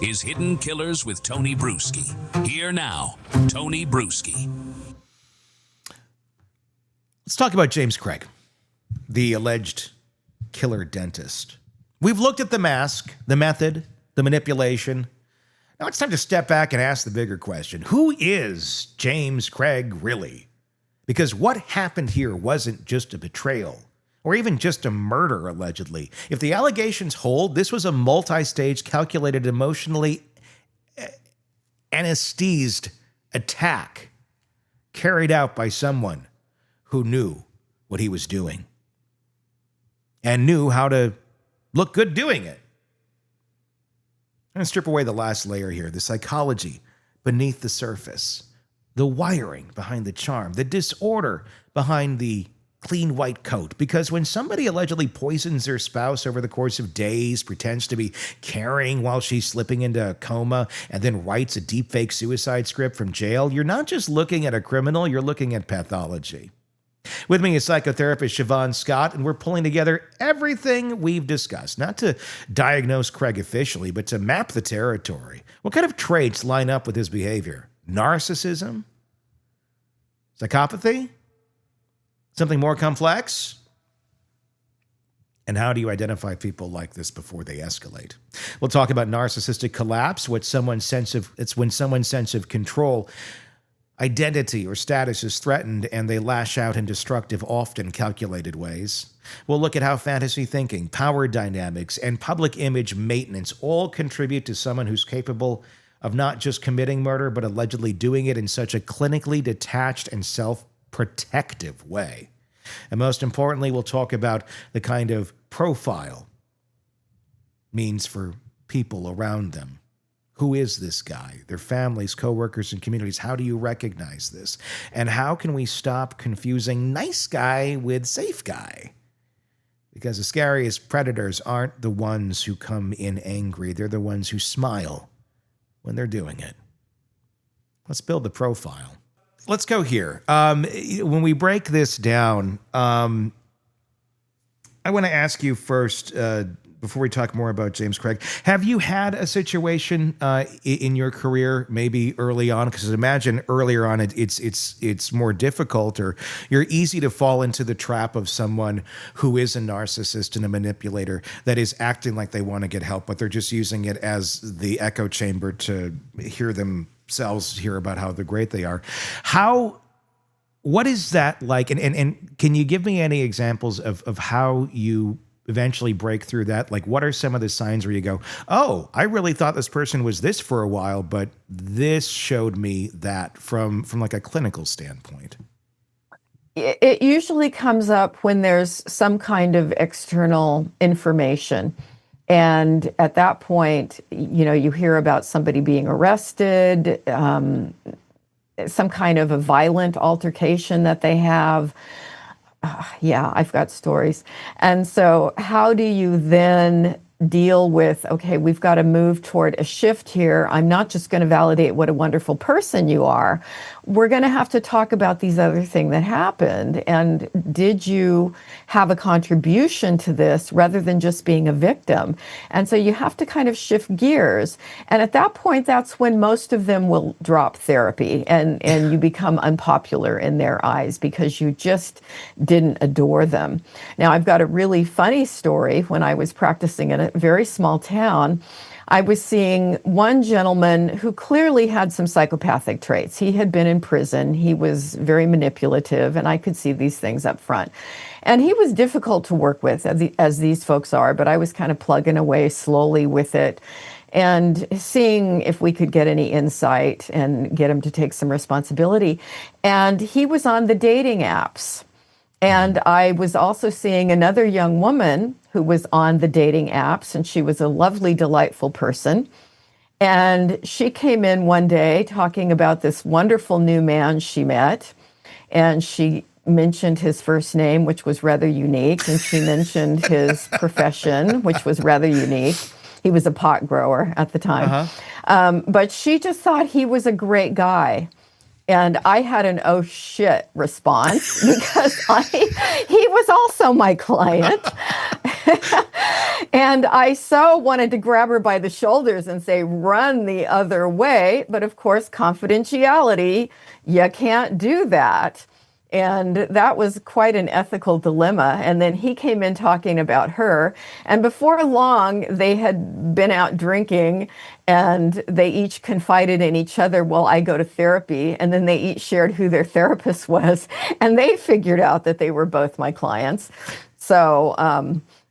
is Hidden Killers with Tony Brueski. Here now, Tony Brueski. Let's talk about James Craig, the alleged killer dentist. We've looked at the mask, the method, the manipulation. Now it's time to step back and ask the bigger question. Who is James Craig really? Because what happened here wasn't just a betrayal or even just a murder, allegedly. If the allegations hold, this was a multi-stage, calculated, emotionally anesthetized attack carried out by someone who knew what he was doing and knew how to look good doing it. I'm going to strip away the last layer here, the psychology beneath the surface, the wiring behind the charm, the disorder behind the clean white coat. Because when somebody allegedly poisons their spouse over the course of days, pretends to be caring while she's slipping into a coma, and then writes a deepfake suicide script from jail, you're not just looking at a criminal, you're looking at pathology. With me is psychotherapist Shavaun Scott, and we're pulling together everything we've discussed, not to diagnose Craig officially, but to map the territory. What kind of traits line up with his behavior? Narcissism? Psychopathy? Something more complex? And how do you identify people like this before they escalate? We'll talk about narcissistic collapse, when someone's sense of control, identity, or status is threatened and they lash out in destructive, often calculated ways. We'll look at how fantasy thinking, power dynamics, and public image maintenance all contribute to someone who's capable of not just committing murder, but allegedly doing it in such a clinically detached and self-protective way. And most importantly, we'll talk about the kind of profile means for people around them. Who is this guy? Their families, coworkers, and communities. How do you recognize this? And how can we stop confusing nice guy with safe guy? Because the scariest predators aren't the ones who come in angry. They're the ones who smile when they're doing it. Let's build the profile. Let's go here. When we break this down, I want to ask you first, before we talk more about James Craig, have you had a situation in your career, maybe early on? Because imagine earlier on, it's more difficult, or you're easy to fall into the trap of someone who is a narcissist and a manipulator that is acting like they want to get help, but they're just using it as the echo chamber to hear about how great they are. What is that like? And can you give me any examples of how you eventually break through that? Like, what are some of the signs where you go, oh, I really thought this person was this for a while, but this showed me that from like a clinical standpoint? It usually comes up when there's some kind of external information. And at that point, you hear about somebody being arrested, some kind of a violent altercation that they have. Yeah, I've got stories. And so how do you then deal with, okay, we've got to move toward a shift here. I'm not just going to validate what a wonderful person you are. We're going to have to talk about these other things that happened. And did you have a contribution to this rather than just being a victim? And so you have to kind of shift gears. And at that point, that's when most of them will drop therapy and you become unpopular in their eyes because you just didn't adore them. Now, I've got a really funny story. When I was practicing in a very small town, I was seeing one gentleman who clearly had some psychopathic traits. He had been in prison. He was very manipulative, and I could see these things up front. And he was difficult to work with, as these folks are, but I was kind of plugging away slowly with it and seeing if we could get any insight and get him to take some responsibility. And he was on the dating apps. And I was also seeing another young woman who was on the dating apps, and she was a lovely, delightful person. And she came in one day talking about this wonderful new man she met, and she mentioned his first name, which was rather unique, and she mentioned his profession, which was rather unique. He was a pot grower at the time. But she just thought he was a great guy. And I had an oh shit response because he was also my client. And I so wanted to grab her by the shoulders and say, run the other way. But of course, confidentiality, you can't do that. And that was quite an ethical dilemma. And then he came in talking about her. And before long, they had been out drinking and they each confided in each other, well, I go to therapy. And then they each shared who their therapist was. And they figured out that they were both my clients. So,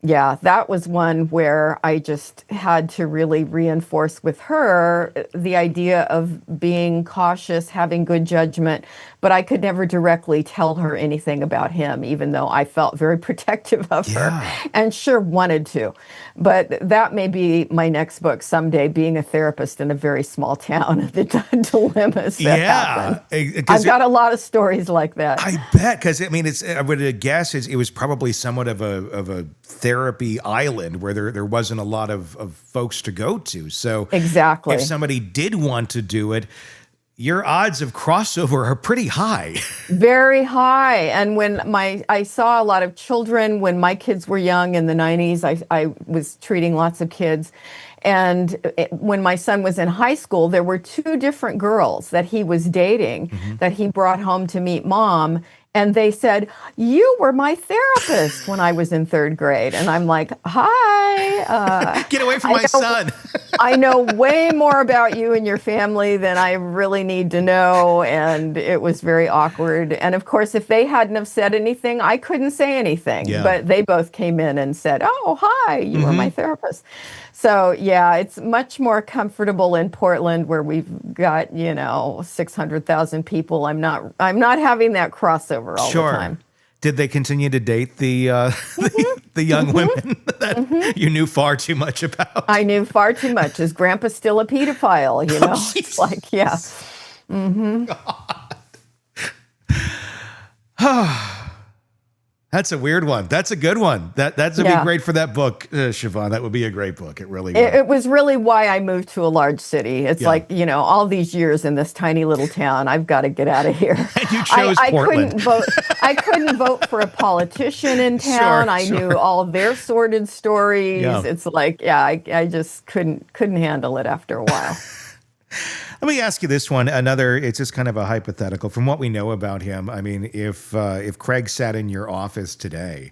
yeah, that was one where I just had to really reinforce with her the idea of being cautious, having good judgment, but I could never directly tell her anything about him, even though I felt very protective of her and sure wanted to. But that may be my next book someday, being a therapist in a very small town, the dilemmas that happen. I've got a lot of stories like that. I bet, because I mean, I would guess it was probably somewhat of a therapy island where there wasn't a lot of folks to go to. So exactly, if somebody did want to do it, your odds of crossover are pretty high. Very high. And when I saw a lot of children when my kids were young in the 90s, I was treating lots of kids. And when my son was in high school, there were two different girls that he was dating that he brought home to meet mom. And they said, you were my therapist when I was in third grade. And I'm like, hi. Get away from my son. I know way more about you and your family than I really need to know. And it was very awkward. And of course, if they hadn't have said anything, I couldn't say anything. Yeah. But they both came in and said, oh, hi, you were my therapist. So, yeah, it's much more comfortable in Portland where we've got, 600,000 people. I'm not having that crossover all the time. Did they continue to date the young women that you knew far too much about? I knew far too much. Is Grandpa still a pedophile? It's like, yeah. God. That's a weird one. That's a good one. That's would be great for that book, Shavaun. That would be a great book. It really would. It was really why I moved to a large city. It's like, all these years in this tiny little town, I've got to get out of here. And you chose Portland. I couldn't vote for a politician in town. I knew all their sordid stories. Yeah. It's like, I just couldn't handle it after a while. Let me ask you this one. It's just kind of a hypothetical. From what we know about him, I mean, if Craig sat in your office today,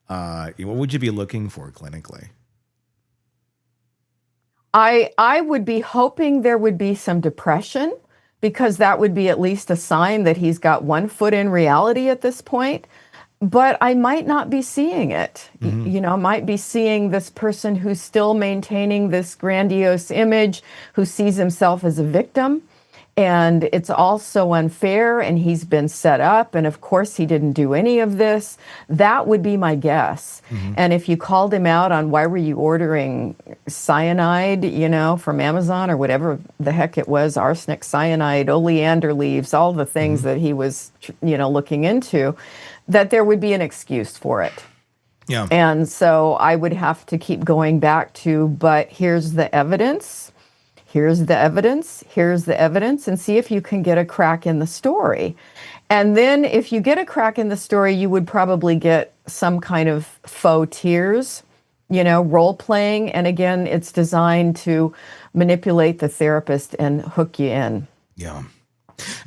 what would you be looking for clinically? I would be hoping there would be some depression, because that would be at least a sign that he's got one foot in reality at this point. But I might not be seeing it. I might be seeing this person who's still maintaining this grandiose image, who sees himself as a victim. And it's all so unfair, and he's been set up. And of course, he didn't do any of this. That would be my guess. And if you called him out on why were you ordering cyanide, from Amazon or whatever the heck it was, arsenic, cyanide, oleander leaves, all the things that he was, looking into, that there would be an excuse for it. Yeah. And so I would have to keep going back to, but here's the evidence. Here's the evidence. Here's the evidence, and see if you can get a crack in the story. And then if you get a crack in the story, you would probably get some kind of faux tears, role playing. And again, it's designed to manipulate the therapist and hook you in. Yeah.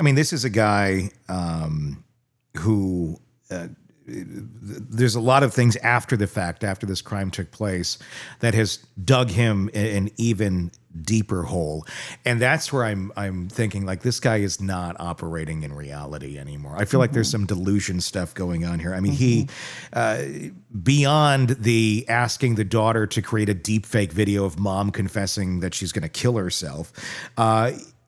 I mean, this is a guy who there's a lot of things after the fact, after this crime took place, that has dug him an even deeper hole. And that's where I'm thinking, like, this guy is not operating in reality anymore. I feel like there's some delusion stuff going on here. I mean, he, beyond the asking the daughter to create a deep fake video of mom confessing that she's going to kill herself,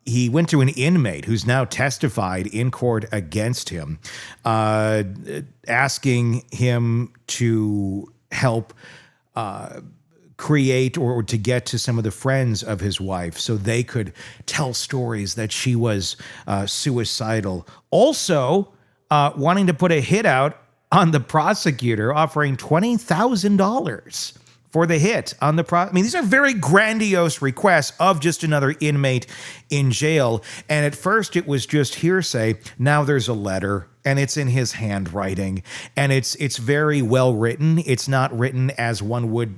he went to an inmate who's now testified in court against him, asking him to help create or to get to some of the friends of his wife so they could tell stories that she was suicidal. Also, wanting to put a hit out on the prosecutor, offering $20,000 for the hit on the I mean, these are very grandiose requests of just another inmate in jail. And at first it was just hearsay. Now there's a letter, and it's in his handwriting, and it's very well written. It's not written as one would,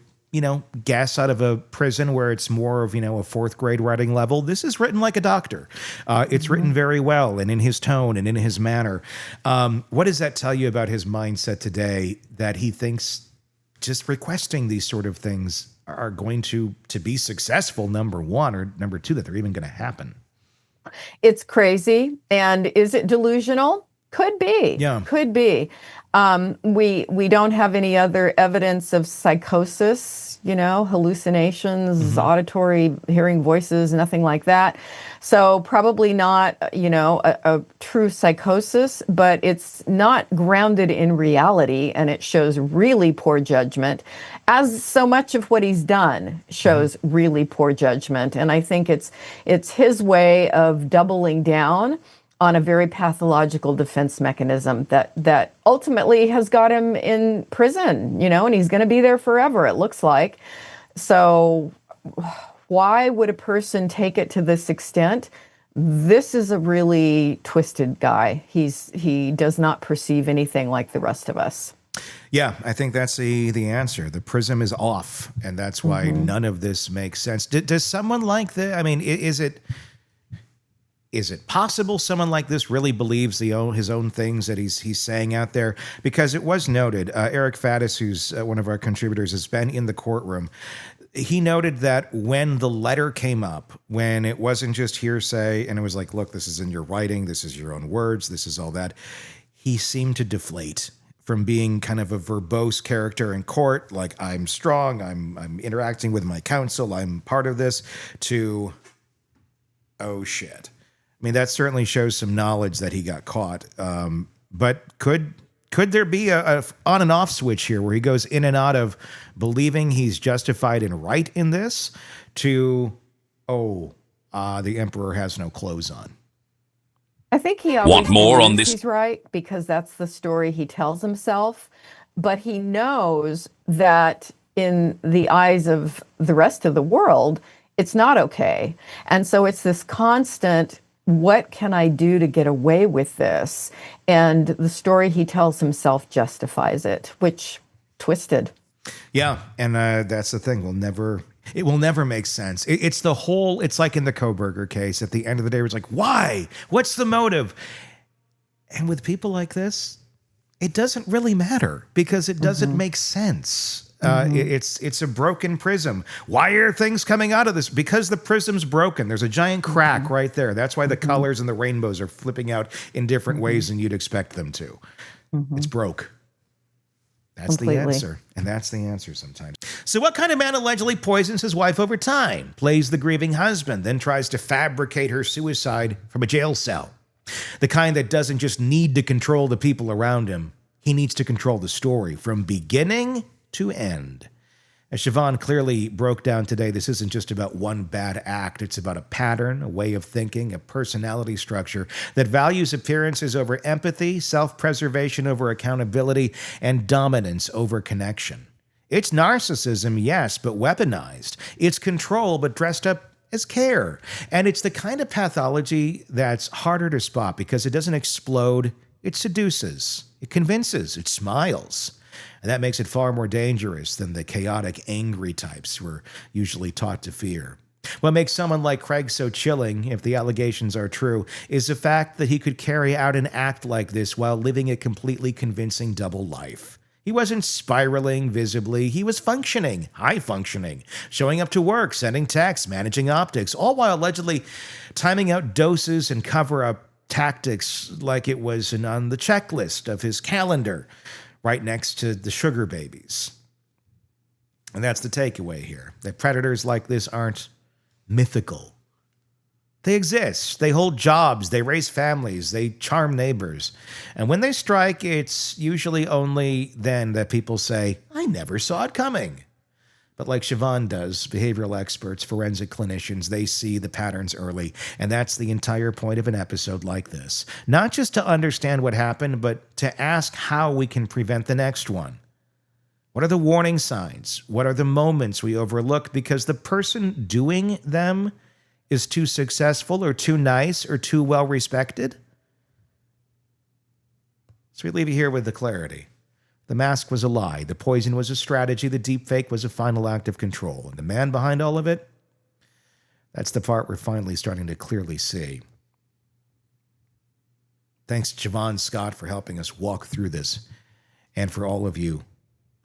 guess out of a prison where it's more of, a fourth grade writing level. This is written like a doctor. It's written very well and in his tone and in his manner. What does that tell you about his mindset today, that he thinks just requesting these sort of things are going to be successful, number one, or number two, that they're even going to happen? It's crazy. And is it delusional? Could be. Yeah. Could be. We don't have any other evidence of psychosis, hallucinations, auditory, hearing voices, nothing like that. So probably not, a true psychosis, but it's not grounded in reality, and it shows really poor judgment, as so much of what he's done shows really poor judgment. And I think it's his way of doubling down on a very pathological defense mechanism that ultimately has got him in prison, and he's going to be there forever, it looks like. So why would a person take it to this extent? This is a really twisted guy. He does not perceive anything like the rest of us. Yeah, I think that's the answer. The prism is off, and that's why none of this makes sense. Does someone like this, is it possible someone like this really believes his own things that he's saying out there? Because it was noted, Eric Faddis, who's one of our contributors, has been in the courtroom. He noted that when the letter came up, when it wasn't just hearsay, and it was like, look, this is in your writing, this is your own words, this is all that, he seemed to deflate from being kind of a verbose character in court, like I'm strong, I'm interacting with my counsel, I'm part of this, to, oh shit. I mean, that certainly shows some knowledge that he got caught. But could there be a on and off switch here where he goes in and out of believing he's justified and right in this to, the emperor has no clothes on? I think he always Want more on this? He's right, because that's the story he tells himself. But he knows that in the eyes of the rest of the world, it's not okay. And so it's this constant, what can I do to get away with this? And the story he tells himself justifies it, which twisted. Yeah, and that's the thing. It will never make sense. It's like in the Kohberger case. At the end of the day, it's like, why? What's the motive? And with people like this, it doesn't really matter because it doesn't make sense. It's a broken prism. Why are things coming out of this? Because the prism's broken. There's a giant crack right there. That's why the colors and the rainbows are flipping out in different ways than you'd expect them to. It's broke. That's Completely. the answer. And that's the answer sometimes. So what kind of man allegedly poisons his wife over time, plays the grieving husband, then tries to fabricate her suicide from a jail cell? The kind that doesn't just need to control the people around him. He needs to control the story from beginning to end. As Shavaun clearly broke down today, this isn't just about one bad act. It's about a pattern, a way of thinking, a personality structure that values appearances over empathy, self-preservation over accountability, and dominance over connection. It's narcissism, yes, but weaponized. It's control, but dressed up as care. And it's the kind of pathology that's harder to spot because it doesn't explode. It seduces. It convinces. It smiles. And that makes it far more dangerous than the chaotic, angry types we're usually taught to fear. What makes someone like Craig so chilling, if the allegations are true, is the fact that he could carry out an act like this while living a completely convincing double life. He wasn't spiraling visibly. He was functioning, high functioning, showing up to work, sending texts, managing optics, all while allegedly timing out doses and cover-up tactics like it was on the checklist of his calendar, right next to the sugar babies. And that's the takeaway here, that predators like this aren't mythical. They exist. They hold jobs. They raise families. They charm neighbors. And when they strike, it's usually only then that people say, I never saw it coming. But like Shavaun does, behavioral experts, forensic clinicians, they see the patterns early. And that's the entire point of an episode like this. Not just to understand what happened, but to ask how we can prevent the next one. What are the warning signs? What are the moments we overlook because the person doing them is too successful or too nice or too well respected? So we leave you here with the clarity. The mask was a lie. The poison was a strategy. The deepfake was a final act of control. And the man behind all of it? That's the part we're finally starting to clearly see. Thanks to Shavaun Scott for helping us walk through this, and for all of you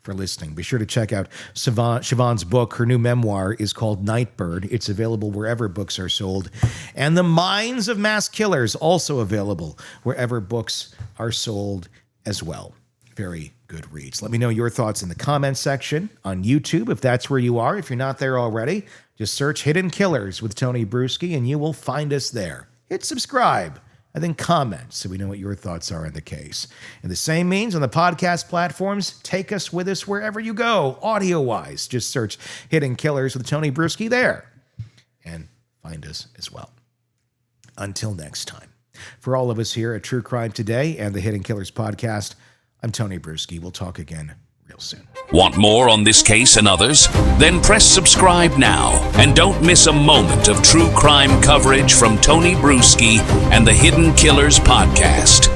for listening. Be sure to check out Shavaun's book. Her new memoir is called Nightbird. It's available wherever books are sold. And The Minds of Mass Killers, also available wherever books are sold as well. Very good reads. Let me know your thoughts in the comments section on YouTube, if that's where you are. If you're not there already, just search Hidden Killers with Tony Brueski, and you will find us there. Hit subscribe, and then comment so we know what your thoughts are on the case. And the same means on the podcast platforms, take us with us wherever you go, audio-wise. Just search Hidden Killers with Tony Brueski there, and find us as well. Until next time, for all of us here at True Crime Today and the Hidden Killers podcast, I'm Tony Brueski. We'll talk again real soon. Want more on this case and others? Then press subscribe now and don't miss a moment of true crime coverage from Tony Brueski and the Hidden Killers podcast.